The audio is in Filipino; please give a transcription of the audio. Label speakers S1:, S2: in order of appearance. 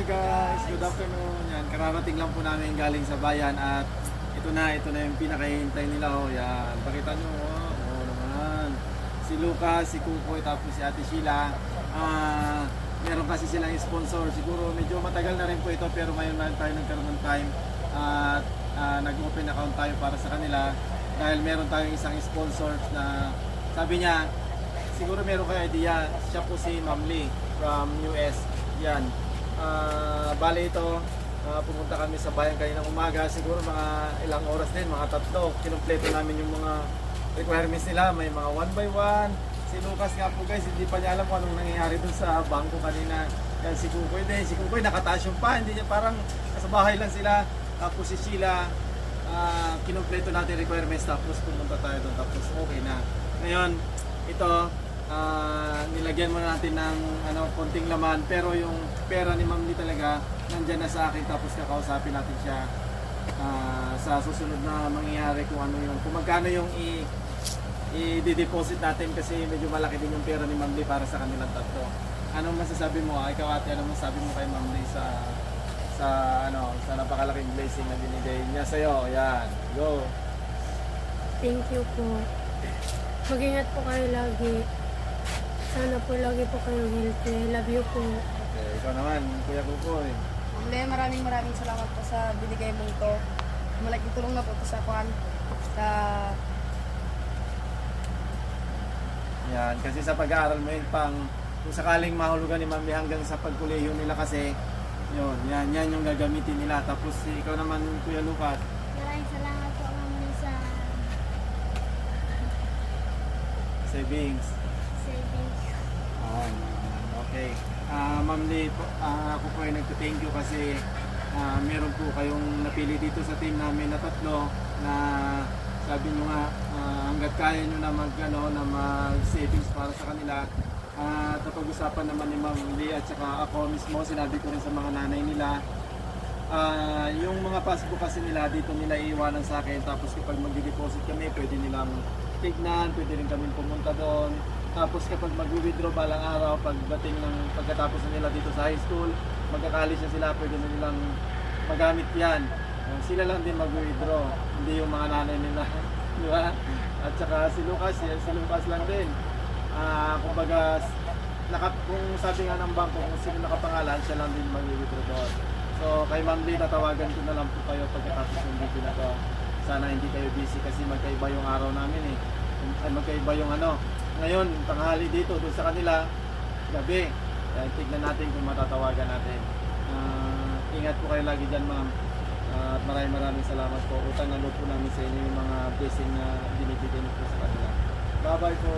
S1: Hi guys, good afternoon. Yan, kararating lang po namin galing sa bayan at ito na yung pinakahihintay nila. Oh, yan. Pakita nyo, oh naman. Si Lucas, si Kukoy, tapos si Ate Sheila. Meron kasi silang sponsor. Siguro medyo matagal na rin po ito pero ngayon na tayo nagkaroon ng time at nag-open account tayo para sa kanila dahil meron tayong isang sponsor na sabi niya, siguro meron kayo idea, siya po si Ma'am Lee from US. Yan. Bale ito, pumunta kami sa bayan kaninang umaga, siguro mga ilang oras din, mga 3. Kinumpleto namin yung mga requirements nila, may mga 1 by 1. Si Lucas nga po guys, hindi pa niya alam kung anong nangyayari dun sa bangko kanina. Yan si Kukoy din, si Kukoy nakataas yung pa, hindi niya parang nasa bahay lang sila. Tapos si Sheila, kinumpleto natin requirements tapos pumunta tayo doon tapos okay na. Ngayon, ito, nilagyan muna natin ng konting laman pero yung pera ni Ma'am Lee talaga nandyan na sa akin tapos kakausapin natin siya sa susunod na mangyayari kung magkano yung i-deposit natin kasi medyo malaki din yung pera ni Ma'am Lee para sa kanilang tatlo. Anong masasabi mo? Ikaw ate, anong masasabi mo kay Ma'am Lee sa napakalaking blessing na binigay niya sa'yo? Yan, go!
S2: Thank you po. Mag-ingat po kayo lagi. Sana po lagi po kayong healthy. I love you po.
S1: Okay, ikaw naman, Kuya Kukoy.
S3: Maraming salamat po sa binigay mong to. Malaking tulong na po to sa
S1: Yan, kasi sa pag-aaral mo yun kung sakaling mahulugan ni Ma'am Lee hanggang sa pagkuleyo nila kasi yan yung gagamitin nila. Tapos ikaw naman, Kuya Lucas.
S4: Maraming salamat po kami sa
S1: Savings.
S4: savings.
S1: Okay. Ma'am Lee, ako po ay nagte-thank you kasi meron po kayong napili dito sa team namin na 3 na sabi nyo nga hanggat kaya nyo na mag-savings para sa kanila. Napag-usapan naman ni Ma'am Lee at saka ako mismo, sinabi ko rin sa mga nanay nila. Yung mga passbook kasi nila dito nila iiwanan sa akin tapos kapag mag-deposit kami pwede nilang tignan, pwede rin kami pumunta doon. Tapos kapag mag-withdraw balang araw pagkatapos na nila dito sa high school, magkakalis na sila, pwede na nilang magamit yan. Sila lang din mag-withdraw, hindi yung mga nanay nila. Di ba? At saka si Lucas lang din. Kumbaga, kung sabi nga ng bangko, kung sino nakapangalan, siya lang din mag-withdraw doon. So kay Ma'am Lee, tatawagan ko na lang po kayo pagkatapos ng video na to. Sana hindi kayo busy kasi magkaiba yung araw namin magkaiba yung ngayon, tanghali dito, doon sa kanila, gabi. Kaya tignan natin kung matatawagan natin. Ingat po kayo lagi dyan, ma'am. At maraming salamat po. Utang na loob po namin sa inyo yung mga blessing na binibigay niyo po sa kanila. Bye-bye po!